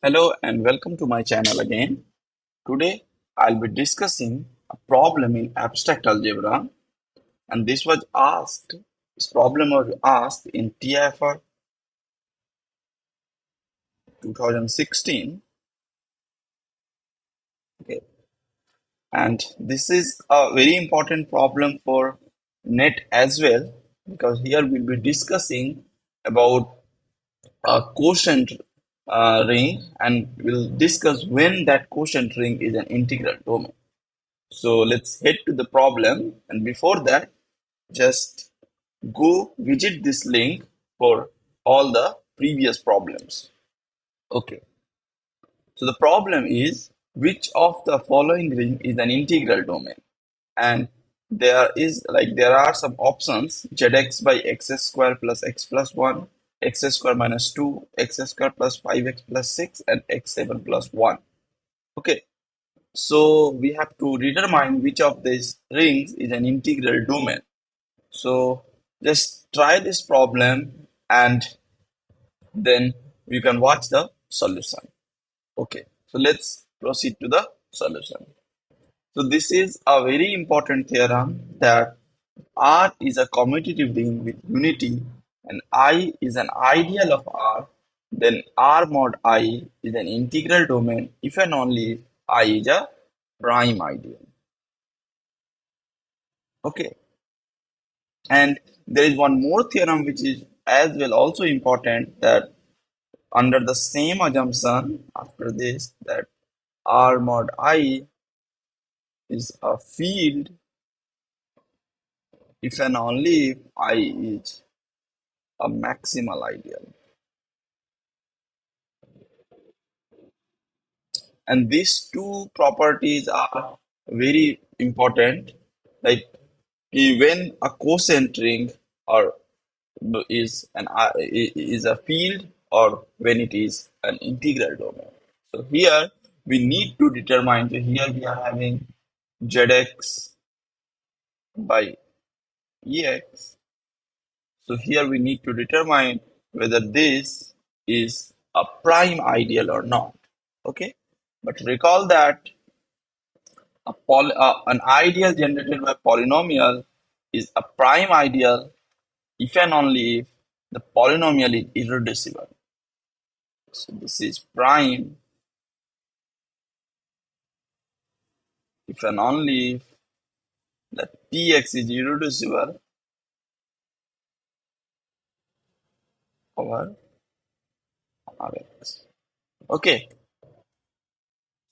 Hello and welcome to my channel again. Today I'll be discussing a problem in abstract algebra, and this problem was asked in TIFR 2016. Okay. And this is a very important problem for NET as well, because here we'll be discussing about a quotient ring, and we'll discuss when that quotient ring is an integral domain. So let's head to the problem, and before that, just go visit this link for all the previous problems. Okay, so the problem is, which of the following ring is an integral domain? And there are some options: zx by x square plus x plus 1, x square minus 2, x square plus 5x plus 6, and x7 plus 1. Okay, so we have to determine which of these rings is an integral domain. So just try this problem and then you can watch the solution. Okay, so let's proceed to the solution. So this is a very important theorem that R is a commutative ring with unity and I is an ideal of R, then R mod I is an integral domain if and only if I is a prime ideal. Okay, and there is one more theorem which is as well also important, that under the same assumption after this, that R mod I is a field if and only if I is a maximal ideal. And these two properties are very important. Like when a quotient ring or is a field, or when it is an integral domain. So here we need to determine. So here we are having zx by ex. So here we need to determine whether this is a prime ideal or not. Okay, but recall that an ideal generated by polynomial is a prime ideal if and only if the polynomial is irreducible. So this is prime if and only if that Px is irreducible over Rx. Okay.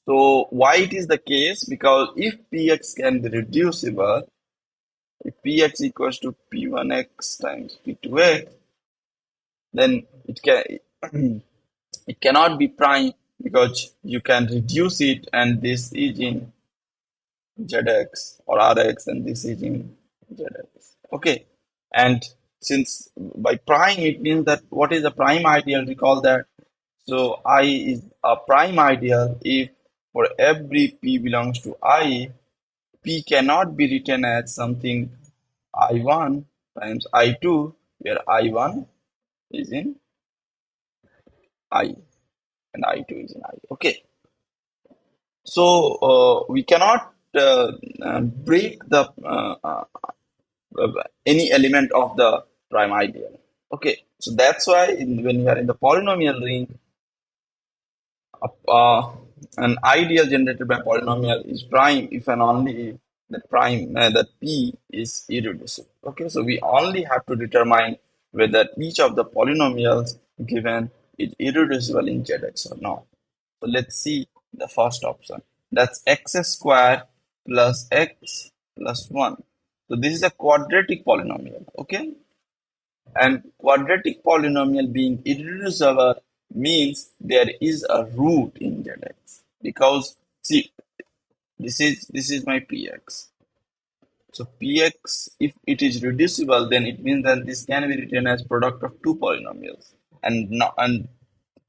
So why it is the case? Because if Px can be reducible, if Px equals to P1x times P2x, then it cannot be prime, because you can reduce it and this is in Zx or Rx and this is in Zx. Okay, and since by prime it means that what is a prime ideal? Recall that. So I is a prime ideal if for every P belongs to I, P cannot be written as something I1 times I2, where I1 is in I and I2 is in I. Okay, so we cannot break the any element of the prime ideal. Okay, so that's why when you are in the polynomial ring, an ideal generated by polynomial is prime if and only if that P is irreducible. Okay, so we only have to determine whether each of the polynomials given is irreducible in Zx or not. So let's see the first option. That's x square plus x plus 1. So this is a quadratic polynomial. Okay, and quadratic polynomial being irreducible means there is a root in Zx, because see, this is my Px. So Px, if it is reducible, then it means that this can be written as product of two polynomials, and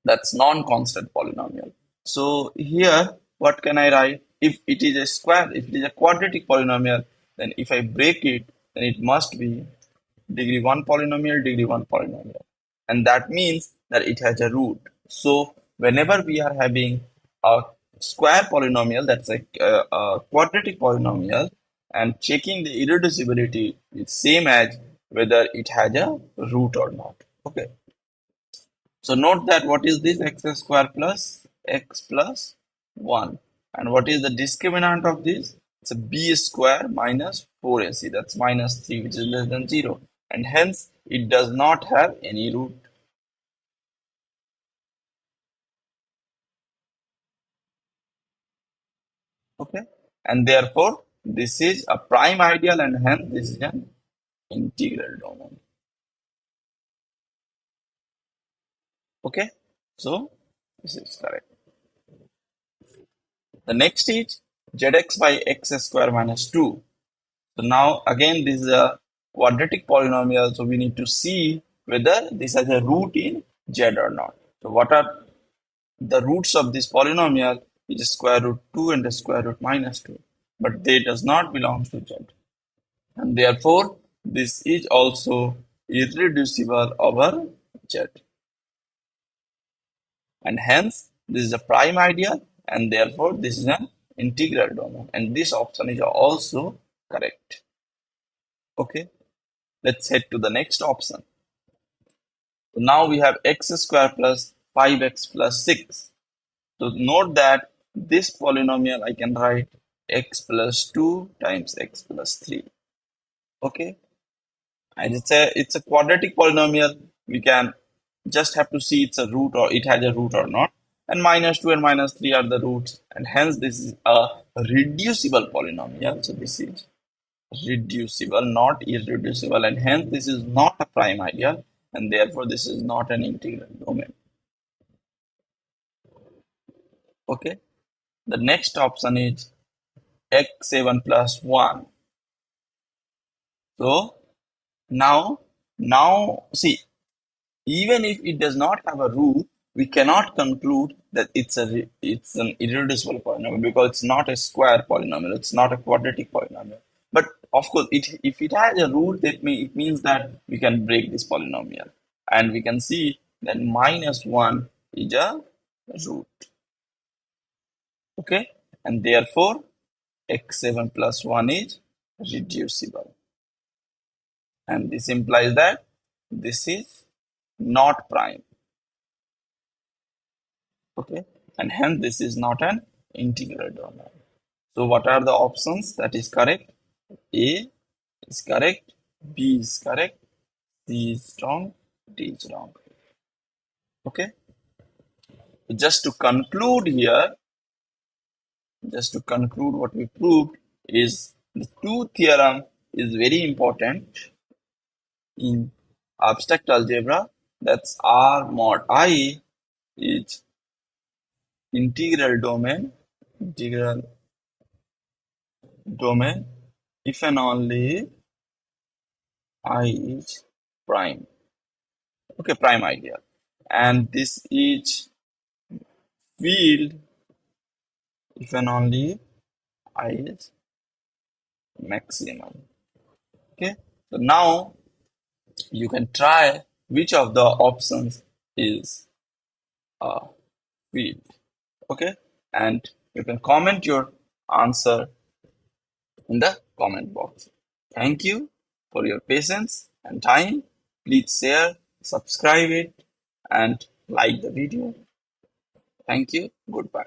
that's non-constant polynomial. So here, what can I write? If it is a square, if it is a quadratic polynomial, then if I break it, then it must be degree 1 polynomial, degree 1 polynomial. And that means that it has a root. So whenever we are having a square polynomial, that's a quadratic polynomial, and checking the irreducibility is same as whether it has a root or not. Okay. So note that what is this x square plus x plus 1. And what is the discriminant of this? It's a b square minus 4ac. That's minus 3, which is less than 0. And hence, it does not have any root. Okay. And therefore, this is a prime ideal and hence this is an integral domain. Okay. So, this is correct. The next is zx by x square minus 2. So now again this is a quadratic polynomial, so we need to see whether this has a root in z or not. So what are the roots of this polynomial? It is square root 2 and the square root minus 2, but they does not belong to z, and therefore this is also irreducible over z, and hence this is a prime ideal, and therefore this is an integral domain, and this option is also correct. Okay. Let's head to the next option. So now we have x square plus 5x plus 6. So note that this polynomial I can write x plus 2 times x plus 3. Okay. And it's a quadratic polynomial. We can just have to see it's a root or it has a root or not. And minus 2 and minus 3 are the roots. And hence this is a reducible polynomial. So this is reducible, not irreducible, and hence this is not a prime ideal, and therefore this is not an integral domain. Okay. The next option is x7 plus 1. So now see, even if it does not have a root, we cannot conclude that it's an irreducible polynomial because it's not a square polynomial, it's not a quadratic polynomial. But of course, if it has a root, it means that we can break this polynomial, and we can see that minus 1 is a root. Okay, and therefore x7 plus 1 is reducible, and this implies that this is not prime. Okay, and hence this is not an integral domain. So what are the options that is correct? A is correct, B is correct, C is wrong, D is wrong. Okay, just to conclude here, just to conclude what we proved is the two theorem is very important in abstract algebra. That's R mod I is integral domain if and only if I is prime. Okay, prime ideal. And this is field if and only if I is maximum. Okay, so now you can try which of the options is a field. Okay, and you can comment your answer in the comment box. Thank you for your patience and time. Please share, subscribe it, and like the video. Thank you. Goodbye.